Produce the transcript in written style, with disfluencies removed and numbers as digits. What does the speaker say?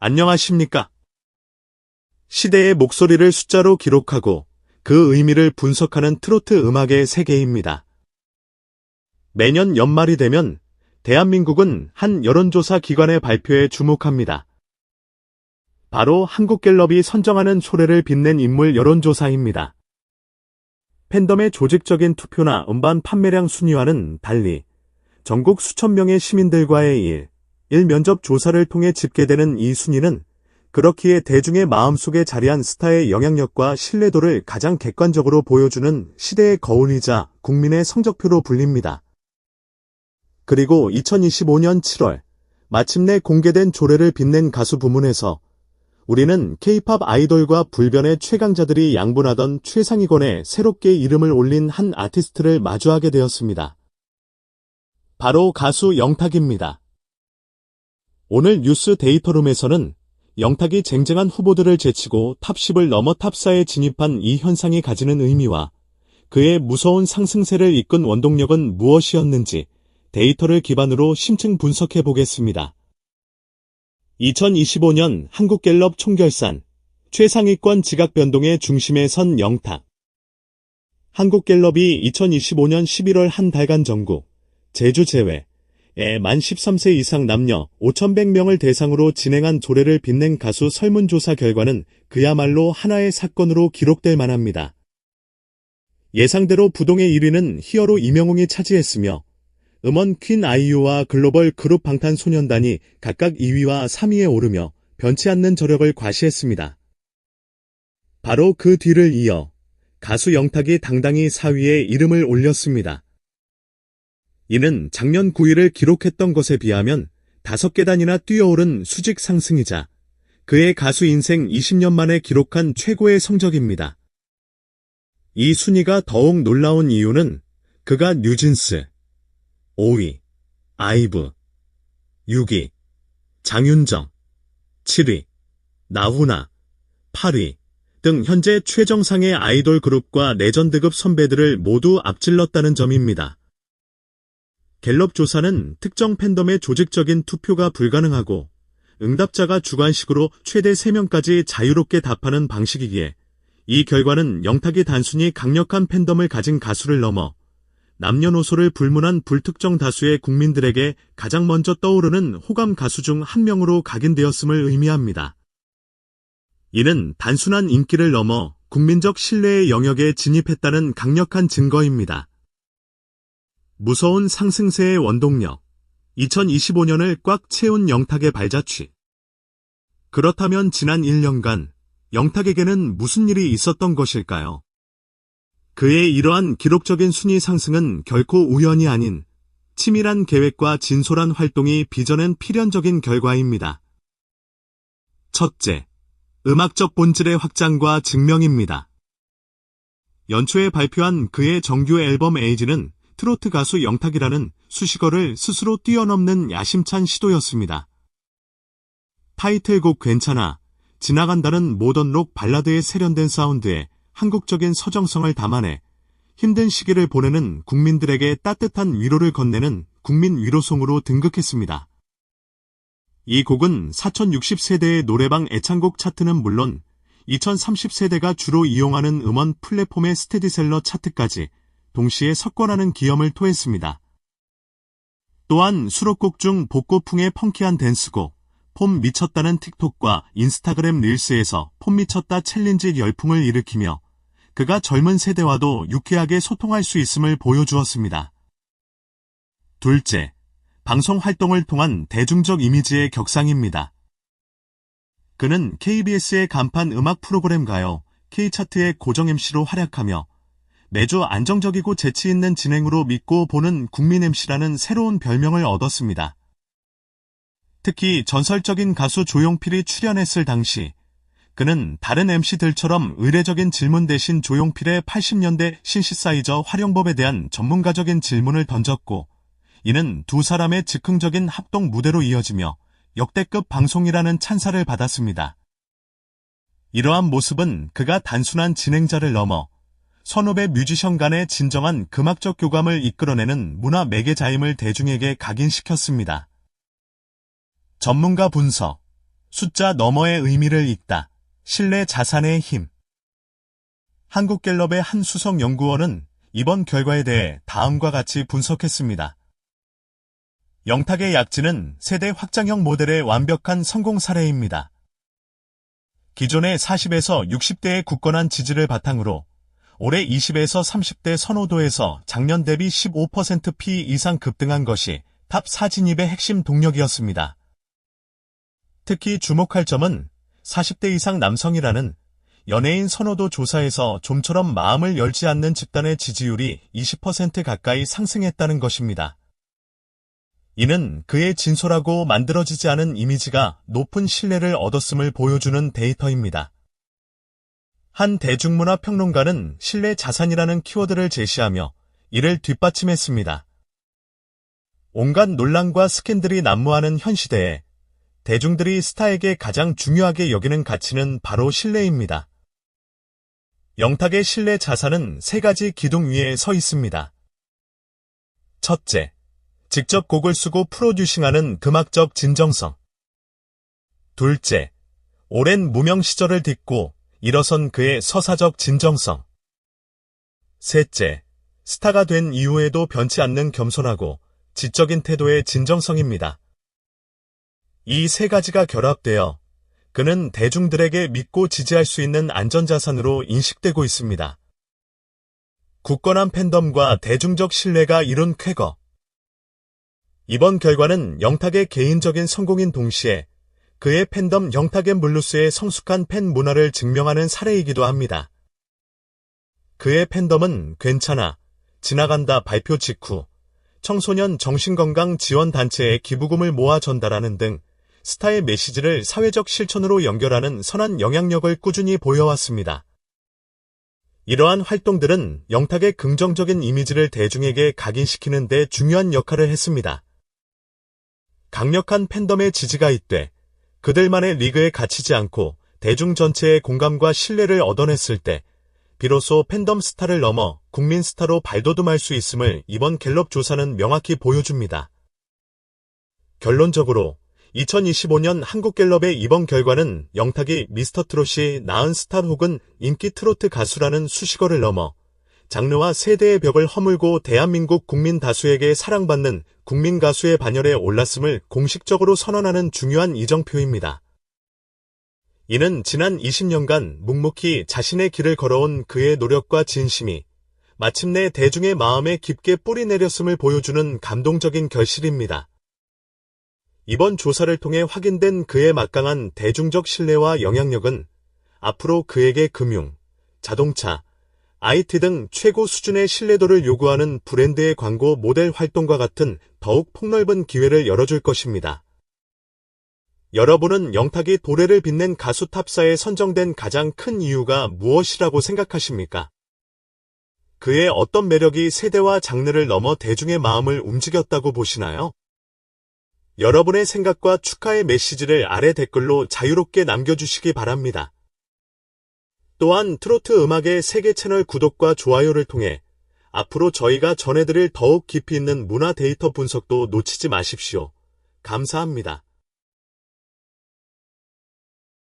안녕하십니까? 시대의 목소리를 숫자로 기록하고 그 의미를 분석하는 트로트 음악의 세계입니다. 매년 연말이 되면 대한민국은 한 여론조사 기관의 발표에 주목합니다. 바로 한국갤럽이 선정하는 초래를 빛낸 인물 여론조사입니다. 팬덤의 조직적인 투표나 음반 판매량 순위와는 달리 전국 수천 명의 시민들과의 일면접 조사를 통해 집계되는 이 순위는 그렇기에 대중의 마음속에 자리한 스타의 영향력과 신뢰도를 가장 객관적으로 보여주는 시대의 거울이자 국민의 성적표로 불립니다. 그리고 2025년 7월 마침내 공개된 조례를 빛낸 가수 부문에서 우리는 K-팝 아이돌과 불변의 최강자들이 양분하던 최상위권에 새롭게 이름을 올린 한 아티스트를 마주하게 되었습니다. 바로 가수 영탁입니다. 오늘 뉴스 데이터룸에서는 영탁이 쟁쟁한 후보들을 제치고 탑10을 넘어 탑4에 진입한 이 현상이 가지는 의미와 그의 무서운 상승세를 이끈 원동력은 무엇이었는지 데이터를 기반으로 심층 분석해 보겠습니다. 2025년 한국갤럽 총결산 최상위권 지각 변동의 중심에 선 영탁. 한국갤럽이 2025년 11월 한 달간 전국, 제주 제외, 만 13세 이상 남녀 5,100명을 대상으로 진행한 조례를 빛낸 가수 설문조사 결과는 그야말로 하나의 사건으로 기록될 만합니다. 예상대로 부동의 1위는 히어로 이명웅이 차지했으며 음원 퀸 아이유와 글로벌 그룹 방탄소년단이 각각 2위와 3위에 오르며 변치 않는 저력을 과시했습니다. 바로 그 뒤를 이어 가수 영탁이 당당히 4위에 이름을 올렸습니다. 이는 작년 9위를 기록했던 것에 비하면 5계단이나 뛰어오른 수직 상승이자 그의 가수 인생 20년 만에 기록한 최고의 성적입니다. 이 순위가 더욱 놀라운 이유는 그가 뉴진스 5위, 아이브 6위, 장윤정 7위, 나훈아 8위 등 현재 최정상의 아이돌 그룹과 레전드급 선배들을 모두 앞질렀다는 점입니다. 갤럽 조사는 특정 팬덤의 조직적인 투표가 불가능하고 응답자가 주관식으로 최대 3명까지 자유롭게 답하는 방식이기에 이 결과는 영탁이 단순히 강력한 팬덤을 가진 가수를 넘어 남녀노소를 불문한 불특정 다수의 국민들에게 가장 먼저 떠오르는 호감 가수 중 한 명으로 각인되었음을 의미합니다. 이는 단순한 인기를 넘어 국민적 신뢰의 영역에 진입했다는 강력한 증거입니다. 무서운 상승세의 원동력, 2025년을 꽉 채운 영탁의 발자취. 그렇다면 지난 1년간 영탁에게는 무슨 일이 있었던 것일까요? 그의 이러한 기록적인 순위 상승은 결코 우연이 아닌 치밀한 계획과 진솔한 활동이 빚어낸 필연적인 결과입니다. 첫째, 음악적 본질의 확장과 증명입니다. 연초에 발표한 그의 정규 앨범 에이지는 트로트 가수 영탁이라는 수식어를 스스로 뛰어넘는 야심찬 시도였습니다. 타이틀곡 괜찮아, 지나간다는 모던록 발라드의 세련된 사운드에 한국적인 서정성을 담아내 힘든 시기를 보내는 국민들에게 따뜻한 위로를 건네는 국민 위로송으로 등극했습니다. 이 곡은 4060세대의 노래방 애창곡 차트는 물론 2030세대가 주로 이용하는 음원 플랫폼의 스테디셀러 차트까지 동시에 석권하는 기염을 토했습니다. 또한 수록곡 중 복고풍의 펑키한 댄스곡 폼 미쳤다는 틱톡과 인스타그램 릴스에서 폼 미쳤다 챌린지 열풍을 일으키며 그가 젊은 세대와도 유쾌하게 소통할 수 있음을 보여주었습니다. 둘째, 방송 활동을 통한 대중적 이미지의 격상입니다. 그는 KBS의 간판 음악 프로그램 가요 K차트의 고정 MC로 활약하며 매주 안정적이고 재치 있는 진행으로 믿고 보는 국민 MC라는 새로운 별명을 얻었습니다. 특히 전설적인 가수 조용필이 출연했을 당시 그는 다른 MC들처럼 의례적인 질문 대신 조용필의 80년대 신시사이저 활용법에 대한 전문가적인 질문을 던졌고 이는 두 사람의 즉흥적인 합동 무대로 이어지며 역대급 방송이라는 찬사를 받았습니다. 이러한 모습은 그가 단순한 진행자를 넘어 선후배 뮤지션 간의 진정한 음악적 교감을 이끌어내는 문화 매개자임을 대중에게 각인시켰습니다. 전문가 분석. 숫자 너머의 의미를 읽다. 신뢰 자산의 힘. 한국갤럽의 한 수석 연구원은 이번 결과에 대해 다음과 같이 분석했습니다. 영탁의 약진은 세대 확장형 모델의 완벽한 성공 사례입니다. 기존의 40에서 60대의 굳건한 지지를 바탕으로 올해 20에서 30대 선호도에서 작년 대비 15% 이상 급등한 것이 탑 4 진입의 핵심 동력이었습니다. 특히 주목할 점은 40대 이상 남성이라는 연예인 선호도 조사에서 좀처럼 마음을 열지 않는 집단의 지지율이 20% 가까이 상승했다는 것입니다. 이는 그의 진솔하고 만들어지지 않은 이미지가 높은 신뢰를 얻었음을 보여주는 데이터입니다. 한 대중문화 평론가는 신뢰 자산이라는 키워드를 제시하며 이를 뒷받침했습니다. 온갖 논란과 스캔들이 난무하는 현 시대에 대중들이 스타에게 가장 중요하게 여기는 가치는 바로 신뢰입니다. 영탁의 신뢰 자산은 세 가지 기둥 위에 서 있습니다. 첫째, 직접 곡을 쓰고 프로듀싱하는 음악적 진정성. 둘째, 오랜 무명 시절을 딛고 일어선 그의 서사적 진정성. 셋째, 스타가 된 이후에도 변치 않는 겸손하고 지적인 태도의 진정성입니다. 이 세 가지가 결합되어 그는 대중들에게 믿고 지지할 수 있는 안전자산으로 인식되고 있습니다. 굳건한 팬덤과 대중적 신뢰가 이룬 쾌거. 이번 결과는 영탁의 개인적인 성공인 동시에 그의 팬덤 영탁 앤 블루스의 성숙한 팬 문화를 증명하는 사례이기도 합니다. 그의 팬덤은 괜찮아, 지나간다 발표 직후 청소년 정신건강 지원단체에 기부금을 모아 전달하는 등 스타의 메시지를 사회적 실천으로 연결하는 선한 영향력을 꾸준히 보여왔습니다. 이러한 활동들은 영탁의 긍정적인 이미지를 대중에게 각인시키는 데 중요한 역할을 했습니다. 강력한 팬덤의 지지가 있되 그들만의 리그에 갇히지 않고 대중 전체의 공감과 신뢰를 얻어냈을 때 비로소 팬덤 스타를 넘어 국민 스타로 발돋움할 수 있음을 이번 갤럽 조사는 명확히 보여줍니다. 결론적으로 2025년 한국갤럽의 이번 결과는 영탁이 미스터트롯이 낳은 스타 혹은 인기 트로트 가수라는 수식어를 넘어 장르와 세대의 벽을 허물고 대한민국 국민 다수에게 사랑받는 국민 가수의 반열에 올랐음을 공식적으로 선언하는 중요한 이정표입니다. 이는 지난 20년간 묵묵히 자신의 길을 걸어온 그의 노력과 진심이 마침내 대중의 마음에 깊게 뿌리 내렸음을 보여주는 감동적인 결실입니다. 이번 조사를 통해 확인된 그의 막강한 대중적 신뢰와 영향력은 앞으로 그에게 금융, 자동차, IT 등 최고 수준의 신뢰도를 요구하는 브랜드의 광고 모델 활동과 같은 더욱 폭넓은 기회를 열어줄 것입니다. 여러분은 영탁이 도래를 빛낸 가수 탑4에 선정된 가장 큰 이유가 무엇이라고 생각하십니까? 그의 어떤 매력이 세대와 장르를 넘어 대중의 마음을 움직였다고 보시나요? 여러분의 생각과 축하의 메시지를 아래 댓글로 자유롭게 남겨주시기 바랍니다. 또한 트로트 음악의 세계 채널 구독과 좋아요를 통해 앞으로 저희가 전해드릴 더욱 깊이 있는 문화 데이터 분석도 놓치지 마십시오. 감사합니다.